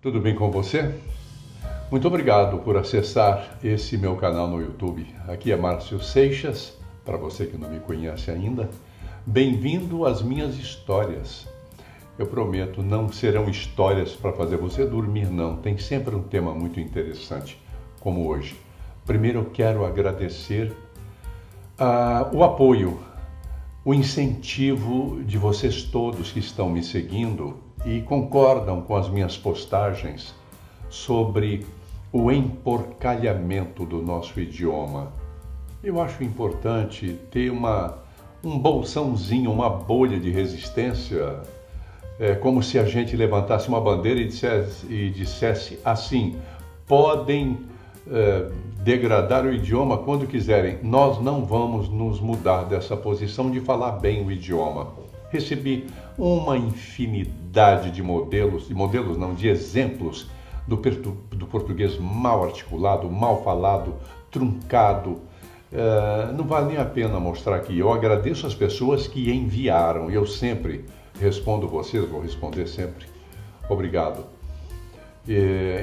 Tudo bem com você? Muito obrigado por acessar esse meu canal no YouTube. Aqui é Márcio Seixas, para você que não me conhece ainda. Bem-vindo às minhas histórias. Eu prometo, não serão histórias para fazer você dormir, não. Tem sempre um tema muito interessante, como hoje. Primeiro eu quero agradecer o apoio, o incentivo de vocês todos que estão me seguindo e concordam com as minhas postagens sobre o emporcalhamento do nosso idioma. Eu acho importante ter um bolsãozinho, uma bolha de resistência, como se a gente levantasse uma bandeira e dissesse assim: podem degradar o idioma quando quiserem, nós não vamos nos mudar dessa posição de falar bem o idioma. Recebi uma infinidade de de exemplos do português mal articulado, mal falado, truncado. Não vale nem a pena mostrar aqui. Eu agradeço as pessoas que enviaram. Eu sempre respondo vocês, vou responder sempre. Obrigado.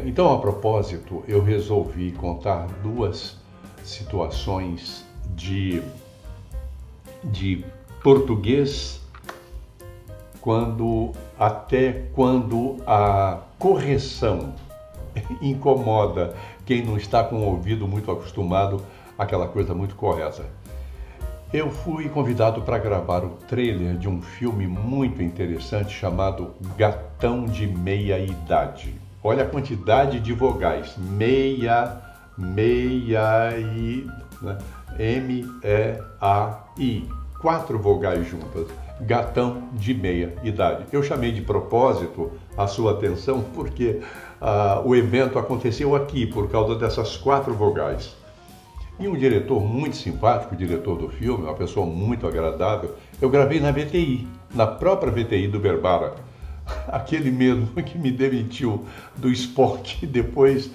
Então, a propósito, eu resolvi contar duas situações de português até quando a correção incomoda quem não está com o ouvido muito acostumado àquela coisa muito correta. Eu fui convidado para gravar o trailer de um filme muito interessante chamado Gatão de Meia Idade. Olha a quantidade de vogais, M-E-A-I, 4 vogais juntas, Gatão de Meia Idade. Eu chamei de propósito a sua atenção porque o evento aconteceu aqui por causa dessas 4 vogais. E um diretor muito simpático, o diretor do filme, uma pessoa muito agradável, eu gravei na VTI, na própria VTI do Berbara. Aquele mesmo que me demitiu do Spock, depois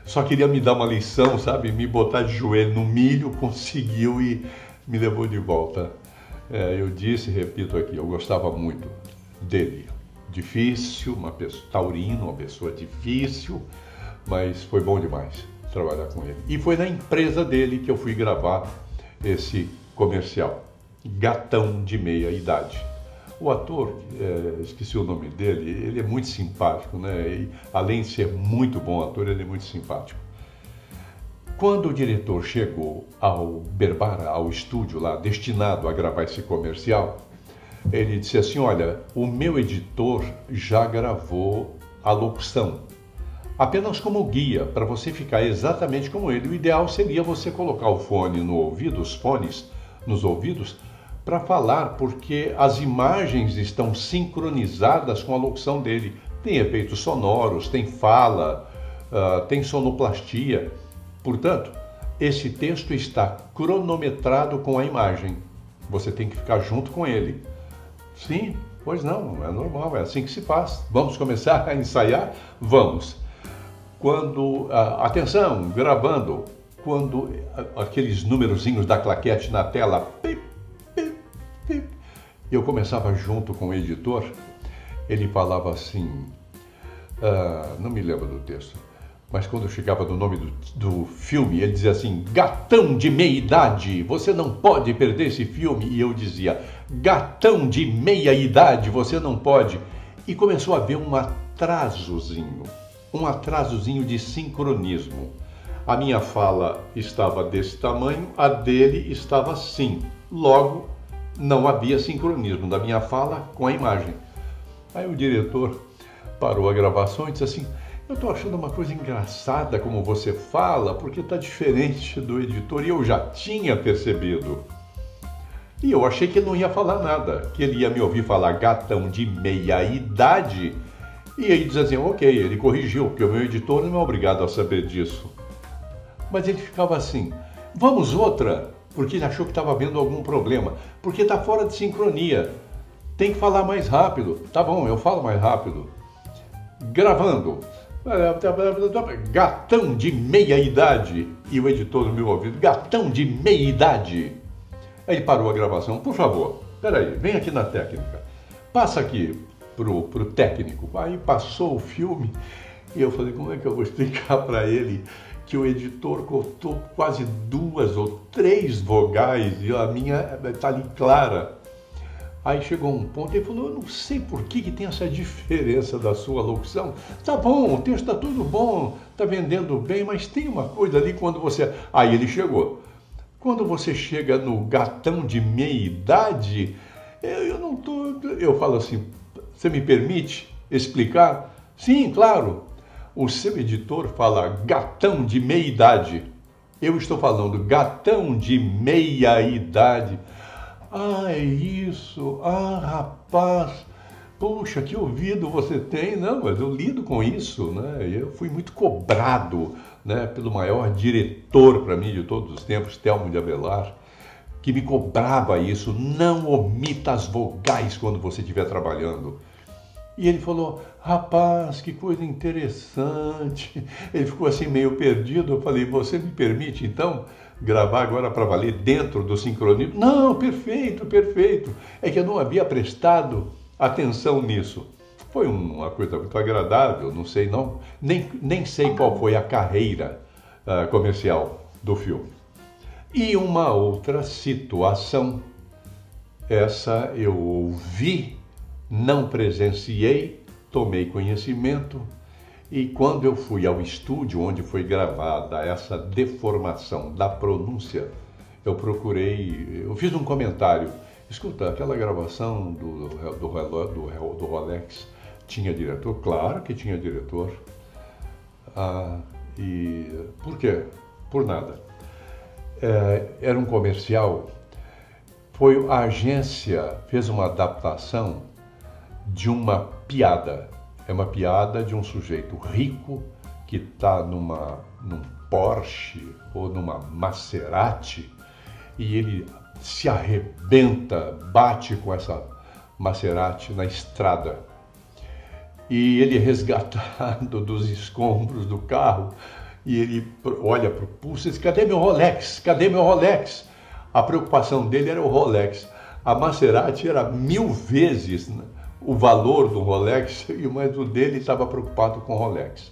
só queria me dar uma lição, sabe? Me botar de joelho no milho, conseguiu e me levou de volta. Eu disse, repito aqui, eu gostava muito dele. Difícil, uma pessoa taurino, uma pessoa difícil, mas foi bom demais trabalhar com ele. E foi na empresa dele que eu fui gravar esse comercial, Gatão de Meia Idade. O ator, esqueci o nome dele, ele é muito simpático, né? E, além de ser muito bom ator, ele é muito simpático. Quando o diretor chegou ao Berbara, ao estúdio lá, destinado a gravar esse comercial, ele disse assim: olha, o meu editor já gravou a locução, apenas como guia, para você ficar exatamente como ele. O ideal seria você colocar o fone no ouvido, os fones nos ouvidos, para falar, porque as imagens estão sincronizadas com a locução dele. Tem efeitos sonoros, tem fala, tem sonoplastia. Portanto, esse texto está cronometrado com a imagem. Você tem que ficar junto com ele. Sim, pois não, é normal, é assim que se faz. Vamos começar a ensaiar? Vamos. Atenção, gravando, quando aqueles numerozinhos da claquete na tela, eu começava junto com o editor, ele falava assim, não me lembro do texto, mas quando eu chegava no nome do filme, ele dizia assim: Gatão de Meia Idade, você não pode perder esse filme. E eu dizia: Gatão de Meia Idade, você não pode. E começou a haver um atrasozinho de sincronismo. A minha fala estava desse tamanho, a dele estava assim. Logo, não havia sincronismo da minha fala com a imagem. Aí o diretor parou a gravação e disse assim: eu estou achando uma coisa engraçada como você fala, porque está diferente do editor, e eu já tinha percebido. E eu achei que ele não ia falar nada, que ele ia me ouvir falar Gatão de Meia Idade, e aí diz assim: ok, ele corrigiu, porque o meu editor não é obrigado a saber disso. Mas ele ficava assim: vamos outra? Porque ele achou que estava havendo algum problema, porque está fora de sincronia, tem que falar mais rápido. Tá bom, eu falo mais rápido. Gravando, Gatão de Meia Idade, e o editor no meu ouvido: Gatão de Meia Idade. Aí ele parou a gravação: por favor, peraí, vem aqui na técnica, passa aqui, pro técnico. Aí passou o filme e eu falei, como é que eu vou explicar para ele que o editor cortou quase 2 ou 3 vogais e a minha está ali clara. Aí chegou um ponto e ele falou, eu não sei por que tem essa diferença da sua locução. Tá bom, o texto está tudo bom, está vendendo bem, mas tem uma coisa ali quando você... Aí ele chegou. Quando você chega no gatão de meia-idade, eu não tô... Eu falo assim, você me permite explicar? Sim, claro. O seu editor fala gatão de meia-idade. Eu estou falando gatão de meia-idade. Ah, é isso. Ah, rapaz. Puxa, que ouvido você tem. Não, mas eu lido com isso, né? Eu fui muito cobrado, né, pelo maior diretor para mim de todos os tempos, Telmo de Abelar, que me cobrava isso. Não omita as vogais quando você estiver trabalhando. E ele falou, rapaz, que coisa interessante. Ele ficou assim meio perdido. Eu falei, você me permite então gravar agora para valer dentro do sincronismo? Não, perfeito, perfeito. É que eu não havia prestado atenção nisso. Foi uma coisa muito agradável, não sei, nem sei qual foi a carreira comercial do filme. E uma outra situação, essa eu ouvi, não presenciei, tomei conhecimento, e quando eu fui ao estúdio onde foi gravada essa deformação da pronúncia, eu fiz um comentário. Escuta, aquela gravação do Rolex tinha diretor? Claro que tinha diretor. E por quê? Por nada. Era um comercial, a agência fez uma adaptação de uma piada. É uma piada de um sujeito rico que está num Porsche ou numa Maserati e ele se arrebenta, bate com essa Maserati na estrada. E ele é resgatado dos escombros do carro e ele olha para o pulso e diz, cadê meu Rolex? Cadê meu Rolex? A preocupação dele era o Rolex. A Maserati era 1000 vezes, né, o valor do Rolex, mas o dele estava preocupado com o Rolex.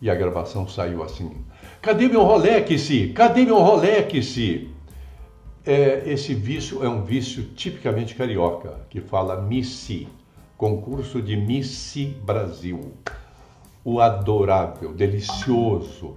E a gravação saiu assim, cadê meu Rolex? Cadê meu Rolex? Esse vício é um vício tipicamente carioca, que fala Missi, concurso de Missi Brasil. O adorável, delicioso,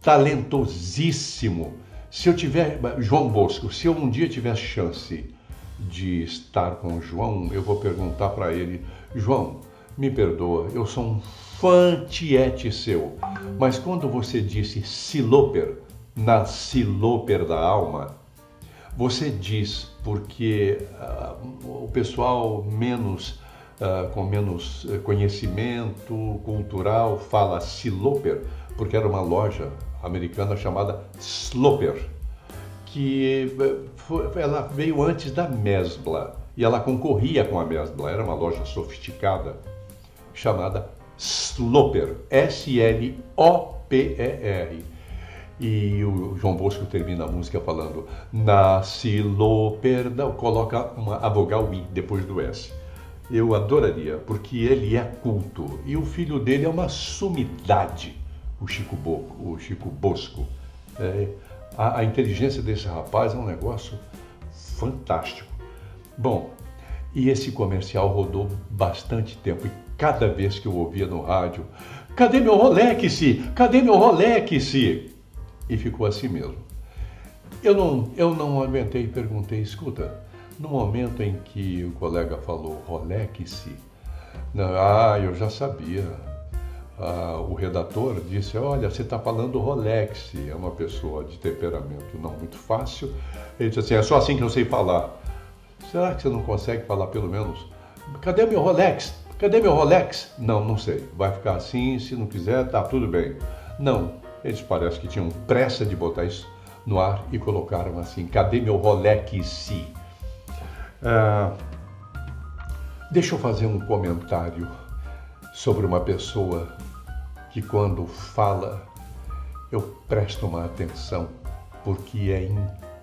talentosíssimo. Se eu tiver, João Bosco, se eu um dia tiver chance de estar com o João, eu vou perguntar para ele, João, me perdoa, eu sou um fã tiete seu, mas quando você disse siloper, na siloper da alma, você diz porque o pessoal com menos conhecimento cultural fala siloper, porque era uma loja americana chamada Sloper, que ela veio antes da Mesbla e ela concorria com a Mesbla, era uma loja sofisticada chamada Sloper, S-L-O-P-E-R. E o João Bosco termina a música falando na Sloper, coloca a vogal I depois do S. Eu adoraria, porque ele é culto e o filho dele é uma sumidade, o Chico Bosco. A inteligência desse rapaz é um negócio fantástico. Bom, e esse comercial rodou bastante tempo e cada vez que eu ouvia no rádio, cadê meu Rolex? Cadê meu Rolex? E ficou assim mesmo. Eu não aguentei e perguntei, escuta, no momento em que o colega falou Rolex, eu já sabia. O redator disse, olha, você está falando Rolex, é uma pessoa de temperamento não muito fácil. Ele disse assim, é só assim que eu sei falar. Será que você não consegue falar pelo menos? Cadê meu Rolex? Cadê meu Rolex? Não sei. Vai ficar assim, se não quiser, tá tudo bem. Não, eles parecem que tinham pressa de botar isso no ar e colocaram assim, cadê meu Rolex? Deixa eu fazer um comentário sobre uma pessoa que quando fala eu presto uma atenção, porque é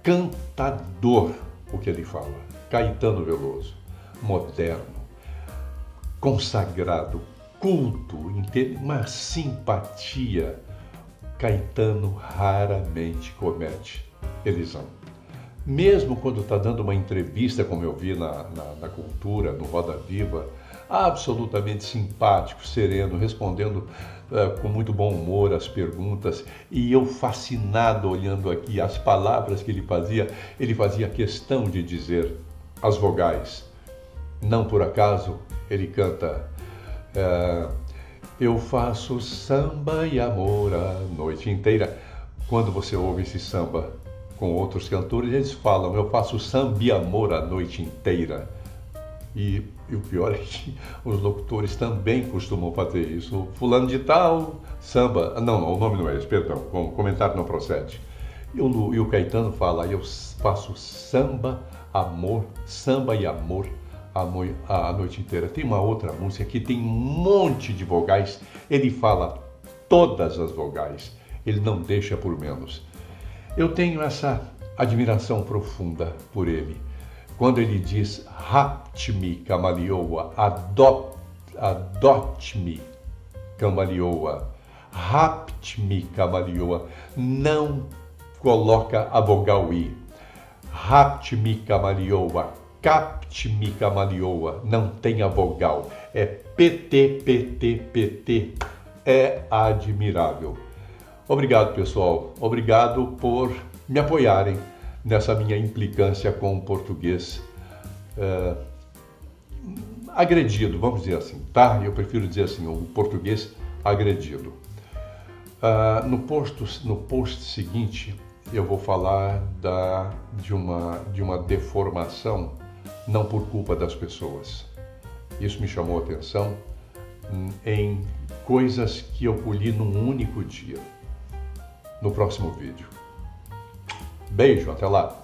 encantador o que ele fala. Caetano Veloso, moderno, consagrado, culto, uma simpatia. Caetano raramente comete elisão. Mesmo quando está dando uma entrevista, como eu vi na Cultura, no Roda Viva, absolutamente simpático, sereno, respondendo com muito bom humor as perguntas, e eu fascinado olhando aqui as palavras que ele fazia questão de dizer as vogais. Não por acaso ele canta eu faço samba e amor a noite inteira. Quando você ouve esse samba com outros cantores, eles falam, eu faço samba e amor a noite inteira. E o pior é que os locutores também costumam fazer isso. Fulano de tal, samba... Não, o nome não é esse, perdão, o comentário não procede. E o Caetano fala, eu faço samba e amor a noite inteira. Tem uma outra música que tem um monte de vogais, ele fala todas as vogais, ele não deixa por menos. Eu tenho essa admiração profunda por ele. Quando ele diz, rapte-me, camaleoa, adote-me, camaleoa, rapte-me, camaleoa, não coloca a vogal I. Rapte-me, camaleoa, capte-me, camaleoa, não tem a vogal, é PT, PT, PT, é admirável. Obrigado, pessoal, obrigado por me apoiarem nessa minha implicância com o português agredido, vamos dizer assim, tá? Eu prefiro dizer assim, o português agredido. No post seguinte, eu vou falar de uma deformação, não por culpa das pessoas. Isso me chamou a atenção em coisas que eu colhi num único dia. No próximo vídeo. Beijo, até lá!